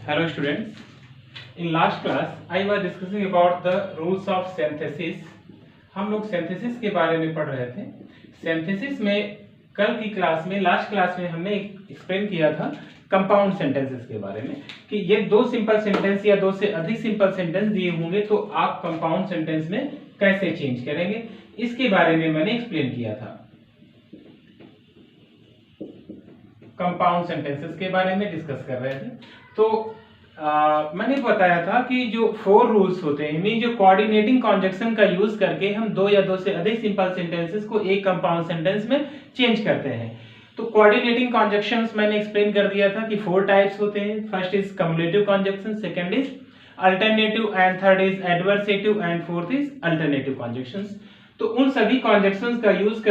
Hello students. In last class I was discussing about the rules of synthesis. हम लोग synthesis के बारे में पढ़ रहे थे. Synthesis में कल की क्लास में लास्ट क्लास में हमने एक्सप्लेन किया था कंपाउंड सेंटेंसेस के बारे में कि ये दो सिंपल सेंटेंस या दो से अधिक सिंपल सेंटेंस दिए होंगे तो आप कंपाउंड सेंटेंस में कैसे चेंज करेंगे, इसके बारे में मैंने एक्सप्लेन किया था. कंपाउंड सेंटेंसेस के बारे में डिस्कस कर रहे थे. तो मैंने बताया था कि जो 4 रूल्स होते हैं, मीन जो कोऑर्डिनेटिंग कॉन्जक्शन का यूज करके हम दो या दो से अधिक सिंपल सेंटेंसेस को एक कंपाउंड सेंटेंस में चेंज करते हैं. तो कोऑर्डिनेटिंग कॉन्जक्शंस मैंने एक्सप्लेन कर दिया था कि 4 टाइप्स होते हैं. First is cumulative conjunction, second is alternative and third is adversative and fourth is alternative conjunctions. तो उन सभी कॉन्जक्शंस का यूज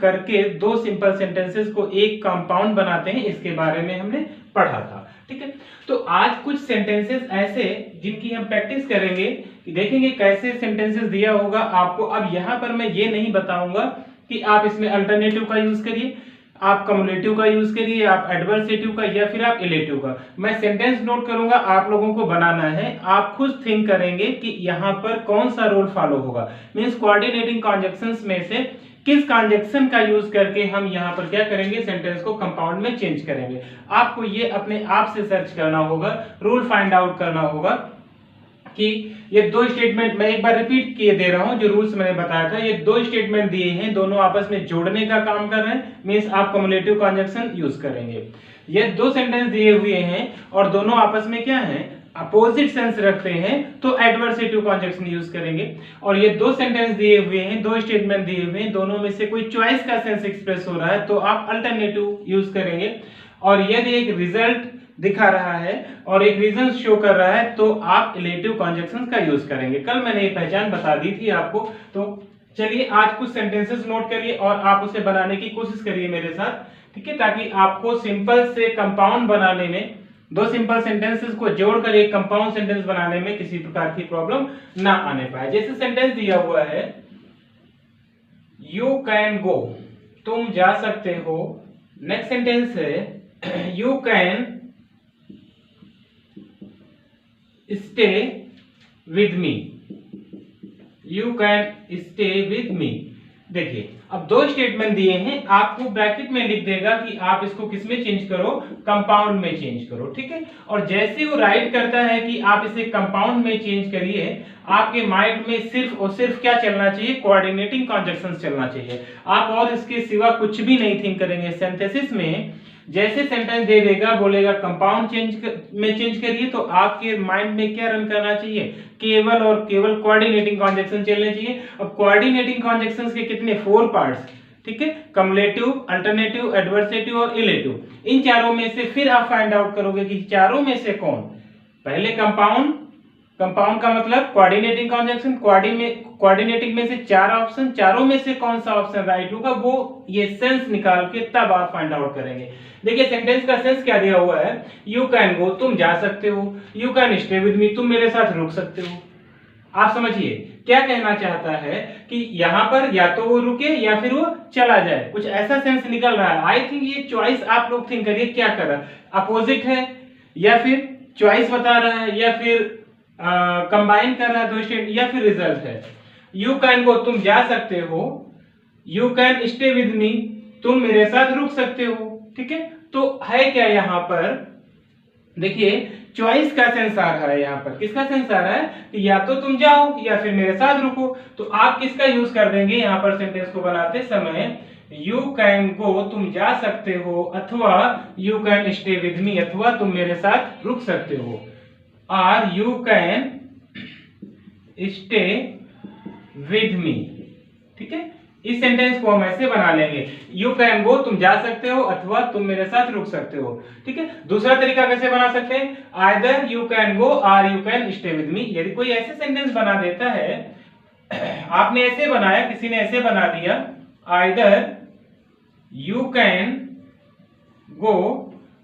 करके दो सिंपल सेंटेंसेस को एक कंपाउंड बनाते हैं, इसके बारे में हमने पढ़ा था. ठीक है, तो आज कुछ सेंटेंसेस ऐसे जिनकी हम प्रैक्टिस करेंगे, देखेंगे कैसे सेंटेंसेस दिया होगा आपको. अब यहाँ पर मैं ये नहीं बताऊंगा कि आप इसमें अल्टरनेटिव का यूज करिए, आप कम्युलेटिव का यूज करिए, आप एडवर्सेटिव का या फिर आप इलेटिव का. मैं सेंटेंस नोट करूंगा, आप लोगों को बनाना है. आप खुद थिंक करेंगे कि यहाँ पर कौन सा रूल फॉलो होगा. मींस कोऑर्डिनेटिंग कॉन्जक्शंस में से किस कॉन्जक्शन का यूज करके हम यहाँ पर क्या करेंगे, सेंटेंस को कंपाउंड में चेंज करेंगे. आपको ये अपने आप से सर्च करना होगा, रूल फाइंड आउट करना होगा कि ये दो स्टेटमेंट, मैं एक बार रिपीट किए दे रहा हूं जो रूल्स मैंने बताया था. ये दो स्टेटमेंट दिए हैं, दोनों आपस में जोड़ने का काम कर रहे हैं, मींस आप कम्युलेटिव कॉन्जक्शन यूज करेंगे. ये दो सेंटेंस दिए हुए हैं और दोनों आपस में क्या है, अपोजिट सेंस रखते हैं, तो एडवर्सेटिव कॉन्जक्शन यूज करेंगे. और ये दो सेंटेंस दिए हुए हैं, दो स्टेटमेंट दिए हुए हैं, दोनों में से कोई चॉइस का सेंस एक्सप्रेस हो रहा है तो आप अल्टरनेटिव यूज करेंगे. और यदि एक रिजल्ट दिखा रहा है और एक रीजन शो कर रहा है तो आप इलेटिव कॉन्जक्शंस का यूज करेंगे. कल मैंने ये पहचान बता दी थी आपको. तो चलिए आज कुछ सेंटेंसेस नोट करिए और आप उसे बनाने की कोशिश करिए मेरे साथ. ठीक है, ताकि आपको सिंपल से कंपाउंड बनाने में, दो सिंपल सेंटेंसेस को जोड़कर एक कंपाउंड सेंटेंस बनाने में किसी प्रकार की प्रॉब्लम ना आने पाए. जैसे सेंटेंस दिया हुआ है, यू कैन गो, तुम जा सकते हो. नेक्स्ट सेंटेंस है, you can stay with me, you can stay with me. देखिए अब दो स्टेटमेंट दिए हैं, आपको ब्रैकेट में लिख देगा कि आप इसको किस में चेंज करो, कंपाउंड में चेंज करो. ठीक है, और जैसे वो राइट करता है कि आप इसे कंपाउंड में चेंज करिए, आपके माइंड में सिर्फ और सिर्फ क्या चलना चाहिए, कोऑर्डिनेटिंग कॉन्जक्शंस चलना चाहिए. आप और इसके सिवा कुछ भी नहीं थिंक करेंगे. सिंथेसिस में जैसे सेंटेंस दे देगा, बोलेगा कंपाउंड में चेंज करिए, तो आपके माइंड में क्या रन करना चाहिए, केवल और केवल कोऑर्डिनेटिंग कॉन्जक्शन चलने चाहिए. अब कोऑर्डिनेटिंग कॉन्जक्शंस के कितने 4 पार्ट्स. ठीक है, कम्युलेटिव, अल्टरनेटिव, एडवर्सेटिव और इलेटिव. इन चारों में से फिर आप फाइंड आउट करोगे कि चारों में से कौन. पहले कंपाउंड, कंपाउंड का मतलब कोऑर्डिनेटिंग कॉन्जक्शन, कोऑर्डिनेटिंग में से 4 ऑप्शन, चारों में से कौन सा ऑप्शन राइट होगा, वो ये सेंस निकाल के तब आप फाइंड आउट करेंगे. देखिए सेंटेंस का सेंस क्या दिया हुआ है, यू कैन गो, तुम जा सकते हो. You can stay with me, तुम मेरे साथ रुक सकते हो. आप समझिए क्या कहना चाहता है कि यहाँ पर या तो वो रुके या फिर वो चला जाए, कुछ ऐसा सेंस निकल रहा है. आई थिंक ये चॉइस आप लोग थिंक करिए क्या कर रहा है, अपोजिट है या फिर चॉइस बता रहा है या फिर कंबाइन कर रहा है दो स्टेट, या फिर रिजल्ट है. यू कैन गो, तुम जा सकते हो. You can stay with me, तुम मेरे साथ रुक सकते हो. ठीक है, तो है क्या यहाँ पर, देखिए चॉइस का सेंस आ रहा है. यहाँ पर किसका सेंस आ रहा है कि या तो तुम जाओ या फिर मेरे साथ रुको. तो आप किसका यूज कर देंगे यहाँ पर सेंटेंस को बनाते समय, यू कैन गो, तुम जा सकते हो, अथवा you can stay with me, अथवा तुम मेरे साथ रुक सकते हो, और you can stay with me. ठीक है, इस सेंटेंस को हम ऐसे बना लेंगे, यू कैन गो, तुम जा सकते हो, अथवा तुम मेरे साथ रुक सकते हो. ठीक है, दूसरा तरीका कैसे बना सकते हैं, आइदर यू कैन गो और you can stay with me. यदि कोई ऐसे सेंटेंस बना देता है, आपने ऐसे बनाया, किसी ने ऐसे बना दिया, आइदर यू कैन गो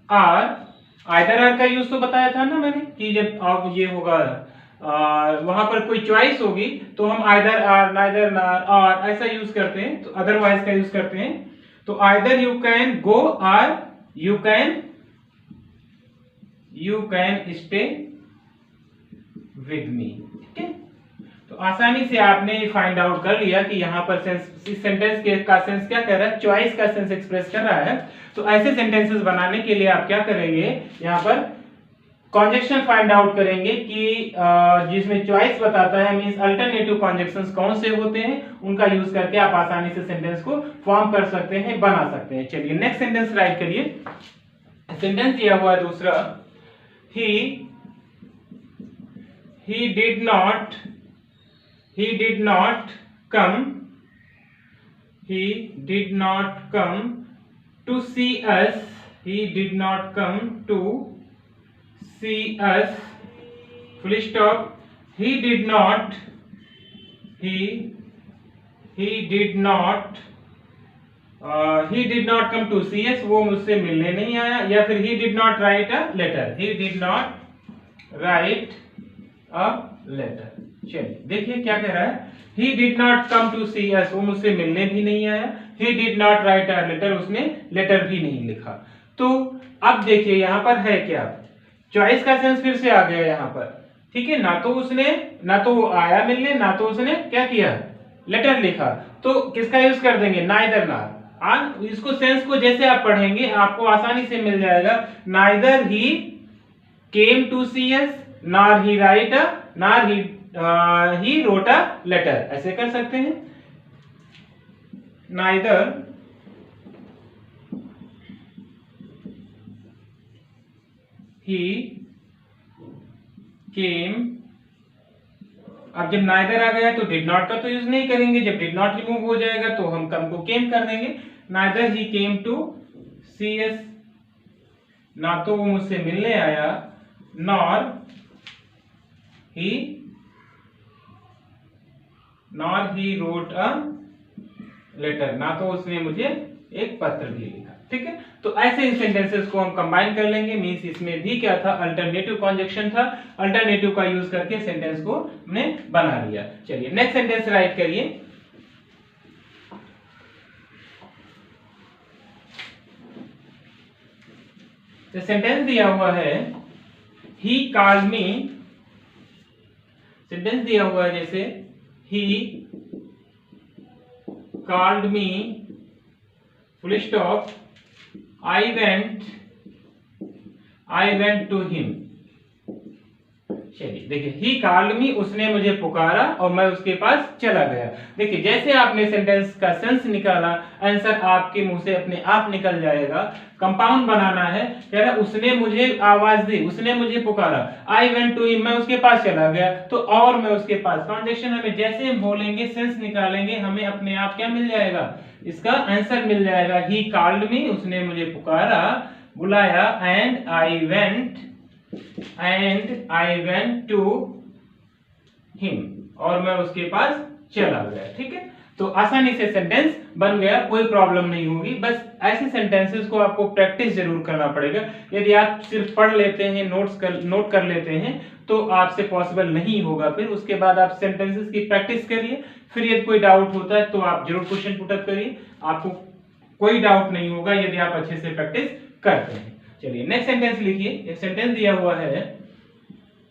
और आइदर आर का यूज तो बताया था ना मैंने कि जब आप ये होगा वहां पर कोई चॉइस होगी तो हम आइदर आर, नाइदर नार, और ऐसा यूज करते हैं. तो अदरवाइज का यूज करते हैं. तो आइदर यू कैन गो और you can you can stay with me. ठीक है, तो आसानी से आपने फाइंड आउट कर लिया कि यहाँ पर सेंस, इस सेंटेंस के का सेंस क्या कर रहा है, चॉइस का सेंस एक्सप्रेस कर रहा है। तो ऐसे सेंटेंसेस बनाने के लिए आप क्या करेंगे, यहाँ पर कॉन्जक्शन फाइंड आउट करेंगे कि जिसमें चॉइस बताता है, मींस अल्टरनेटिव कॉन्जक्शंस कौन से होते हैं, उनका यूज करके आप आसानी से सेंटेंस को फॉर्म कर सकते हैं, बना सकते हैं। चलिए नेक्स्ट सेंटेंस राइट करिए। सेंटेंस दिया हुआ है दूसरा, he did not come to see us. He did not come to see us, full stop. He did not come to see us, वो मुझसे मिलने नहीं आया। या फिर he did not write a letter, he did not write a letter। चलिए देखिए क्या कह रहा है, he did not come to see us, वो मुझसे मिलने भी नहीं आया। he did not write a letter, उसने लेटर भी नहीं लिखा। तो अब देखिए यहाँ पर है क्या, चॉइस का सेंस फिर से आ गया यहाँ पर। ठीक है, ना तो वो आया मिलने, ना तो उसने क्या किया, लेटर लिखा। तो किसका यूज कर देंगे, नाइदर नॉर। इसको सेंस को जैसे आप पढ़ेंगे आपको आसानी से मिल जाएगा, neither he came to see us, nor he wrote a letter, ऐसे कर सकते हैं। नाइदर ही केम, अब जब नाइदर आ गया तो डिड नॉट का तो यूज नहीं करेंगे, जब डिड नॉट रिमूव हो जाएगा तो हम कम को केम कर देंगे। Neither he came to see अस, ना तो वो मुझसे मिलने आया, nor he wrote a letter, ना तो उसने मुझे एक पत्र भी लिखा। ठीक है, तो ऐसे इन सेंटेंसेस को हम कंबाइन कर लेंगे। मींस इसमें भी क्या था, अल्टरनेटिव कॉन्जक्शन था, अल्टरनेटिव का यूज करके सेंटेंस को हमने बना लिया। चलिए नेक्स्ट सेंटेंस राइट करिए। तो सेंटेंस दिया हुआ है, ही कॉल्ड मी, सेंटेंस दिया हुआ है जैसे he called me, full stop, I went to him। चलिए देखिए, he called me, उसने मुझे पुकारा और मैं उसके पास चला गया। देखिए जैसे आपने सेंटेंस का सेंस निकाला, आंसर आपके मुंह से अपने आप निकल जाएगा। कंपाउंड बनाना है, कह रहा उसने मुझे आवाज दी, उसने मुझे पुकारा, आई वेंट टू हिम, मैं उसके पास चला गया। तो और मैं उसके पास, कॉन्जक्शन हमें जैसे हम बोलेंगे, सेंस निकालेंगे, हमें अपने आप क्या मिल जाएगा, इसका आंसर मिल जाएगा। ही कॉल्ड मी, उसने मुझे पुकारा, बुलाया, and I went to him, और मैं उसके पास चला गया। ठीक है, तो आसानी से सेंटेंस बन गया, कोई प्रॉब्लम नहीं होगी। बस ऐसे सेंटेंसेस को आपको प्रैक्टिस जरूर करना पड़ेगा। यदि आप सिर्फ पढ़ लेते हैं, नोट कर लेते हैं, तो आपसे पॉसिबल नहीं होगा। फिर उसके बाद आप सेंटेंसेस की प्रैक्टिस करिए। फिर यदि कोई डाउट होता है तो आप जरूर क्वेश्चन पुट अप करिए, आपको कोई डाउट नहीं होगा यदि आप अच्छे से प्रैक्टिस करते हैं। चलिए नेक्स्ट सेंटेंस लिखिए। एक सेंटेंस दिया हुआ है,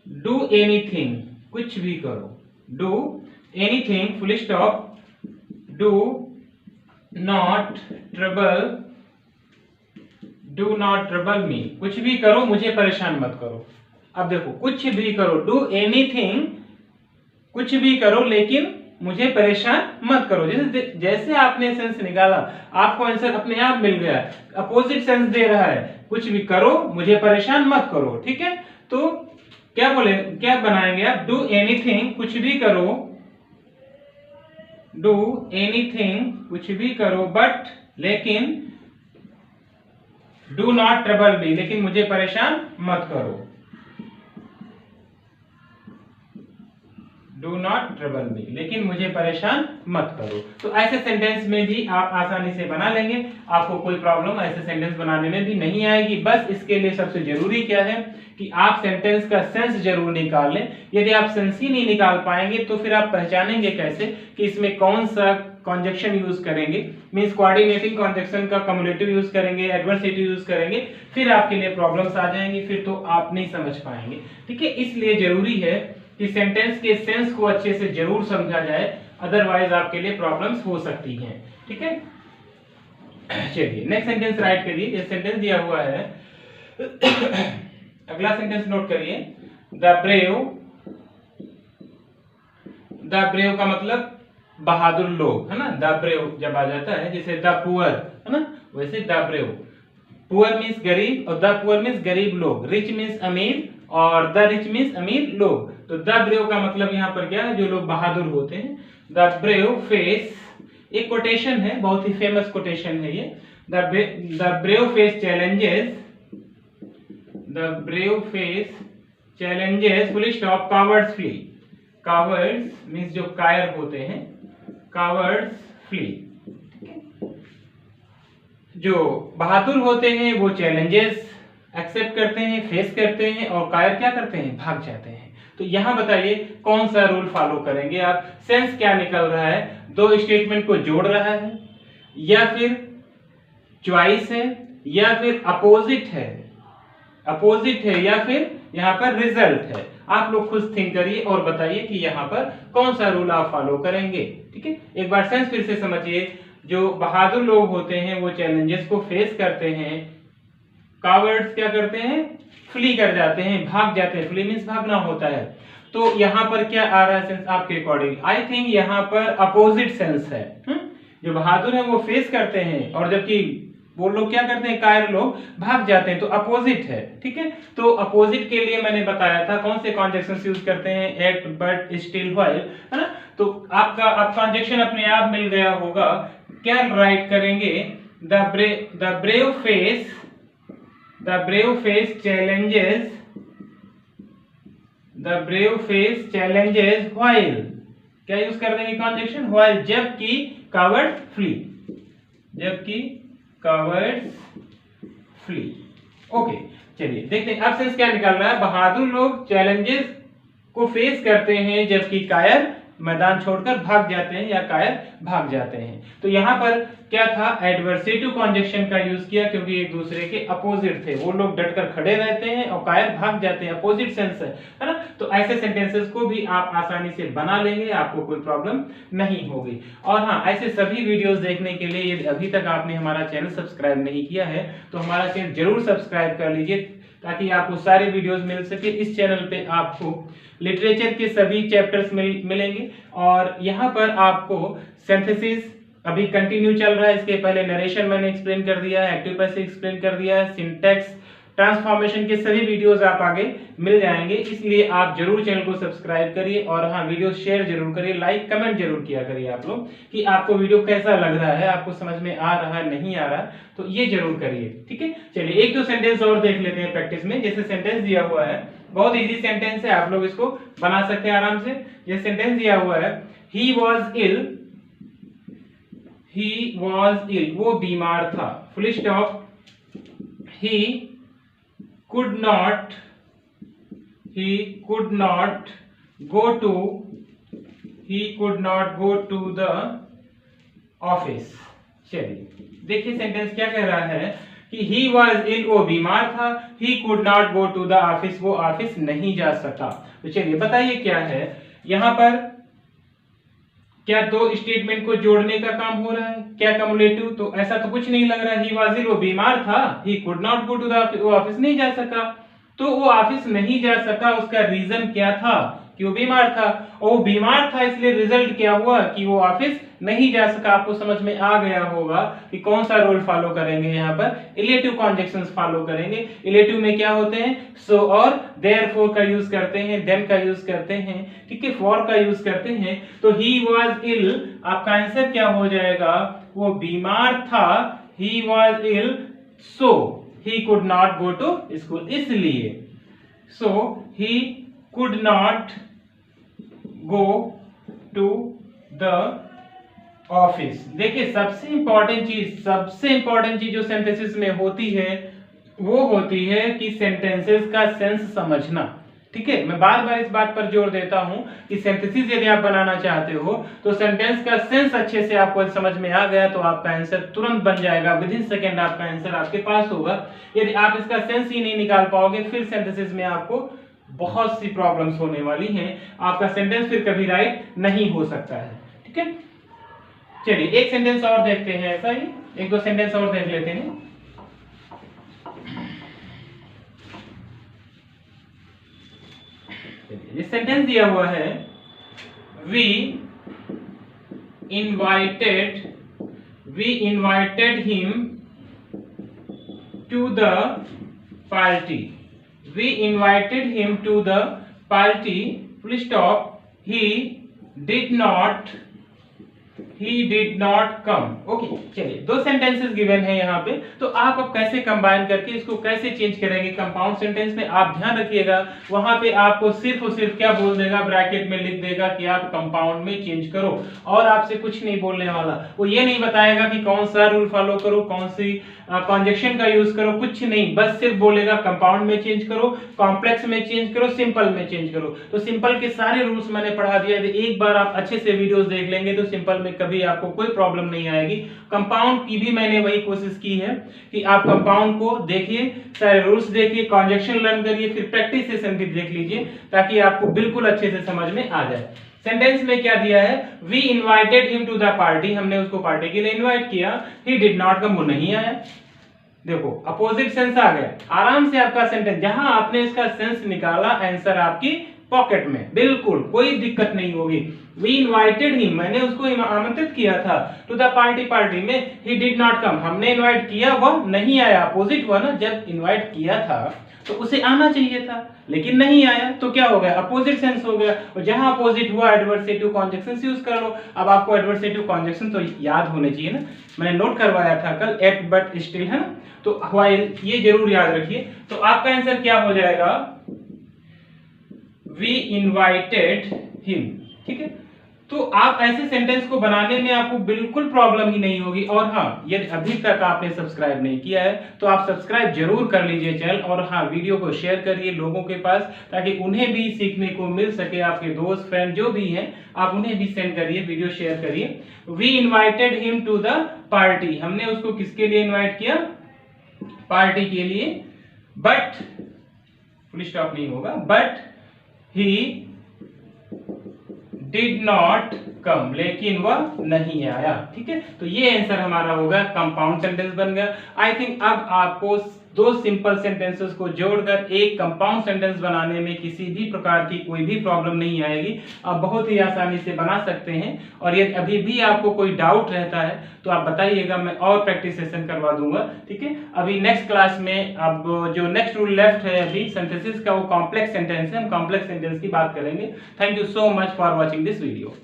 डू एनीथिंग, कुछ भी करो, do anything, full stop, do not trouble me, कुछ भी करो मुझे परेशान मत करो। अब देखो, कुछ भी करो, डू एनीथिंग, कुछ भी करो लेकिन मुझे परेशान मत करो। जैसे आपने सेंस निकाला, आपको आंसर अपने आप मिल गया। अपोजिट सेंस दे रहा है, कुछ भी करो मुझे परेशान मत करो। ठीक है, तो क्या बनाएंगे आप, डू एनीथिंग, कुछ भी करो, डू एनीथिंग, कुछ भी करो, बट, लेकिन, डू नॉट ट्रबल मी, लेकिन मुझे परेशान मत करो, डू नॉट ट्रबल मी, लेकिन मुझे परेशान मत करो। तो ऐसे सेंटेंस में भी आप आसानी से बना लेंगे, आपको कोई प्रॉब्लम ऐसे सेंटेंस बनाने में भी नहीं आएगी। बस इसके लिए सबसे जरूरी क्या है कि आप सेंटेंस का सेंस जरूर निकाल लें। यदि आप सेंस ही नहीं निकाल पाएंगे तो फिर आप पहचानेंगे कैसे कि इसमें कौन सा कॉन्जक्शन यूज करेंगे, मींस कोऑर्डिनेटिंग कॉन्जक्शन का कम्युलेटिव यूज करेंगे, एडवर्सेटिव यूज करेंगे, फिर आपके लिए प्रॉब्लम्स आ जाएंगी, फिर तो आप नहीं समझ पाएंगे। ठीक है, इसलिए जरूरी है कि सेंटेंस के सेंस को अच्छे से जरूर समझा जाए, अदरवाइज आपके लिए प्रॉब्लम्स हो सकती हैं। ठीक है, चलिए नेक्स्ट सेंटेंस राइट करिए। ये सेंटेंस दिया हुआ है, अगला सेंटेंस नोट करिए। द ब्रेव का मतलब बहादुर लोग, है ना। द ब्रेव जब आ जाता है, जैसे द पुअर, है ना, वैसे द ब्रेव। पुअर मीन्स गरीब और द पुअर मीन्स गरीब लोग, रिच मीन्स अमीर और द रिच मीन्स अमीर लोग। तो द ब्रेव का मतलब यहाँ पर क्या है, जो लोग बहादुर होते हैं। द ब्रेव फेस, एक कोटेशन है, बहुत ही फेमस कोटेशन है ये। The brave face challenges, the brave face challenges full stop cowards flee. Cowards means जो कायर होते हैं, कावर्ड्स फ्ली। जो बहादुर होते हैं वो चैलेंजेस एक्सेप्ट करते हैं, फेस करते हैं, और कायर क्या करते हैं, भाग जाते हैं। तो यहां बताइए कौन सा रूल फॉलो करेंगे आप, सेंस क्या निकल रहा है, दो स्टेटमेंट को जोड़ रहा है, या फिर चॉइस है, या फिर अपोजिट है, या फिर यहाँ पर रिजल्ट है। आप लोग खुद थिंक करिए और बताइए कि यहाँ पर कौन सा रूल आप फॉलो करेंगे। ठीक है, एक बार सेंस फिर से समझिए। जो बहादुर लोग होते हैं वो चैलेंजेस को फेस करते हैं, कावर्ड्स क्या करते हैं, फ्ली कर जाते हैं, भाग जाते हैं। फ्ली मीन्स भागना होता है। तो यहाँ पर क्या आ रहा है सेंस आपके अकॉर्डिंग, आई थिंक यहाँ पर अपोजिट सेंस है। जो बहादुर है वो फेस करते हैं, और जबकि वो लोग क्या करते हैं, कायर लोग भाग जाते हैं, तो अपोजिट है। ठीक है, तो अपोजिट के लिए मैंने बताया था कौन से कॉन्जक्शंस यूज करते हैं, एट, बट, स्टिल, व्हाइल, है ना। तो आपका अब कॉन्जक्शन अपने आप मिल गया होगा। क्या राइट करेंगे, the brave face challenges while, क्या यूज कर देंगे कॉन्जक्शन, व्हाइल, जबकि कावर्ड फ्ली, ओके। चलिए देखते हैं अब सेंस क्या निकल रहा है। बहादुर लोग चैलेंजेस को फेस करते हैं, जबकि कायर मैदान छोड़कर भाग जाते हैं, या कायर भाग जाते हैं। तो यहाँ पर क्या था, एडवर्सेटिव कॉन्जक्शन का यूज किया, क्योंकि एक दूसरे के अपोजिट थे। वो लोग डटकर खड़े रहते हैं और कायर भाग जाते हैं, अपोजिट सेंस है ना। तो ऐसे सेंटेंसेस को भी आप आसानी से बना लेंगे, आपको कोई प्रॉब्लम नहीं होगी। और हाँ, ऐसे सभी वीडियोस देखने के लिए यदि अभी तक आपने हमारा चैनल सब्सक्राइब नहीं किया है तो हमारा चैनल जरूर सब्सक्राइब कर लीजिए, ताकि आपको सारे वीडियोस मिल सके। इस चैनल पे आपको लिटरेचर के सभी चैप्टर्स मिलेंगे, और यहाँ पर आपको सिंथेसिस अभी कंटिन्यू चल रहा है। इसके पहले नरेशन मैंने एक्सप्लेन कर दिया है, एक्टिव पैसिव एक्सप्लेन कर दिया है, सिंटैक्स, ट्रांसफॉर्मेशन के सभी वीडियोस आप आगे मिल जाएंगे। इसलिए आप जरूर चैनल को सब्सक्राइब करिए, और हाँ, वीडियो शेयर जरूर करिए, लाइक कमेंट जरूर किया करिए आप लोग कि आपको वीडियो कैसा लग रहा है, आपको समझ में आ रहा है नहीं आ रहा, तो ये जरूर करिए। ठीक है, चलिए एक दो सेंटेंस और देख लेते हैं प्रैक्टिस में। जैसे सेंटेंस दिया हुआ है, बहुत इजी सेंटेंस है, आप लोग इसको बना सकते हैं आराम से। ये सेंटेंस दिया हुआ है, ही वॉज इल, वो बीमार था, full stop, he could not go to the office। चलिए देखिए सेंटेंस क्या कह रहा है कि he was ill, वो बीमार था, he could not go to the office, वो ऑफिस नहीं जा सका। तो चलिए बताइए क्या है यहाँ पर, क्या दो स्टेटमेंट को जोड़ने का काम हो रहा है, क्या कम्युलेटिव, तो ऐसा तो कुछ नहीं लग रहा। ही वाज इल, वो बीमार था, he could not go to the office, वो ऑफिस नहीं जा सका। तो वो ऑफिस नहीं जा सका, उसका रीजन क्या था, कि वो बीमार था, और वो बीमार था इसलिए रिजल्ट क्या हुआ कि वो ऑफिस नहीं जा सका। आपको समझ में आ गया होगा कि कौन सा रूल फॉलो करेंगे, यहाँ पर इलेटिव कॉन्जक्शंस फॉलो करेंगे। इलेटिव में क्या होते हैं, सो और देयरफॉर का यूज करते हैं, देन का यूज करते हैं, ठीक है, फॉर का यूज करते हैं। तो ही वाज इल, आपका आंसर क्या हो जाएगा, वो बीमार था, he was ill, so he could not go to school, इसलिए, so he could not go to the office. देखिए सबसे इंपॉर्टेंट चीज जो सेंटेंसेस में होती है वो होती है कि सेंटेंसेस का सेंस समझना। ठीक है, मैं बार बार इस बात पर जोर देता हूं कि सिंथेसिस यदि आप बनाना चाहते हो तो सेंटेंस का सेंस अच्छे से आपको समझ में आ गया तो आपका आंसर तुरंत बन जाएगा, विद इन सेकेंड आपका आंसर आपके पास होगा। यदि आप इसका सेंस ही नहीं निकाल पाओगे फिर सिंथेसिस में आपको बहुत सी प्रॉब्लम्स होने वाली हैं, आपका सेंटेंस फिर कभी राइट नहीं हो सकता है। ठीक है, चलिए एक सेंटेंस और देखते हैं, ऐसा ही एक दो सेंटेंस और देख लेते हैं। ये सेंटेंस दिया हुआ है, we invited him to the party, we invited him to the party, full stop, he did not come। Okay, चलिए दो सेंटेंसेस गिवन है यहाँ पे, तो आप अब कैसे कंबाइन करके इसको कैसे चेंज करेंगे कंपाउंड सेंटेंस में। आप ध्यान रखिएगा वहां पे आपको सिर्फ और सिर्फ क्या बोल देगा, ब्रैकेट में लिख देगा कि आप कंपाउंड में चेंज करो, और आपसे कुछ नहीं बोलने वाला। वो ये नहीं बताएगा कि कौन सा रूल फॉलो करो, कौन सी कॉन्जक्शन का यूज करो, कुछ नहीं, बस सिर्फ बोलेगा कंपाउंड में चेंज करो, कॉम्प्लेक्स में चेंज करो, सिंपल में चेंज करो। तो सिंपल के सारे रूल्स मैंने पढ़ा दिया, एक बार आप अच्छे से वीडियोस देख लेंगे तो सिंपल में कभी आपको कोई प्रॉब्लम नहीं आएगी। कंपाउंड की भी मैंने वही कोशिश की है कि आप कंपाउंड को देखिए, सारे रूल्स देखिए, कॉन्जक्शन लर्न करिए, फिर प्रैक्टिस सेशन भी देख लीजिए ताकि आपको बिल्कुल अच्छे से समझ में आ जाए। सेंटेंस में क्या दिया है, we invited him to the party, हमने उसको पार्टी के लिए इनवाइट किया, ही डिड नॉट कम, वो नहीं आया। देखो अपोजिट सेंस आ गया, आराम से आपका सेंटेंस, जहां आपने इसका सेंस निकाला आंसर आपकी पॉकेट में, बिल्कुल कोई दिक्कत नहीं होगी। वी इनवाइटेड हिम, मैंने उसको आमंत्रित किया था, टू द पार्टी, पार्टी में, ही डिड नॉट कम, हमने इनवाइट किया वह नहीं आया। अपोजिट हुआ ना, जब इनवाइट किया था तो उसे आना चाहिए था लेकिन नहीं आया, तो क्या हो गया, अपोजिट सेंस हो गया। और जहां अपोजिट हुआ एडवर्सेटिव कॉन्जक्शंस यूज कर लो। अब आपको एडवर्सेटिव कॉन्जक्शन तो याद होने चाहिए ना, मैंने नोट करवाया था कल, एट बट स्टिल, है ना, तो व्हाइल ये जरूर याद रखिए। तो आपका आंसर क्या हो जाएगा, वी इनवाइटेड हिम। ठीक है, तो आप ऐसे सेंटेंस को बनाने में आपको बिल्कुल प्रॉब्लम ही नहीं होगी। और हाँ, यदि अभी तक आपने सब्सक्राइब नहीं किया है तो आप सब्सक्राइब जरूर कर लीजिए चैनल, और हाँ वीडियो को शेयर करिए लोगों के पास ताकि उन्हें भी सीखने को मिल सके। आपके दोस्त फ्रेंड जो भी हैं आप उन्हें भी सेंड करिए, वीडियो शेयर करिए। We invited him to the party, हमने उसको किसके लिए इन्वाइट किया, पार्टी के लिए, बट फुल स्टॉप नहीं होगा, but he did not come, लेकिन वह नहीं आया। ठीक है, तो ये आंसर हमारा होगा, कंपाउंड सेंटेंस बन गया। आई थिंक अब आपको दो सिंपल सेंटेंसेस को जोड़कर एक कंपाउंड सेंटेंस बनाने में किसी भी प्रकार की कोई भी प्रॉब्लम नहीं आएगी, आप बहुत ही आसानी से बना सकते हैं। और यदि अभी भी आपको कोई डाउट रहता है तो आप बताइएगा, मैं और प्रैक्टिस सेशन करवा दूंगा। ठीक है, अभी नेक्स्ट क्लास में अब जो नेक्स्ट रूल लेफ्ट है अभी सिंथेसिस का, वो कॉम्प्लेक्स सेंटेंस है, हम कॉम्प्लेक्स सेंटेंस की बात करेंगे। Thank you so much for watching this video.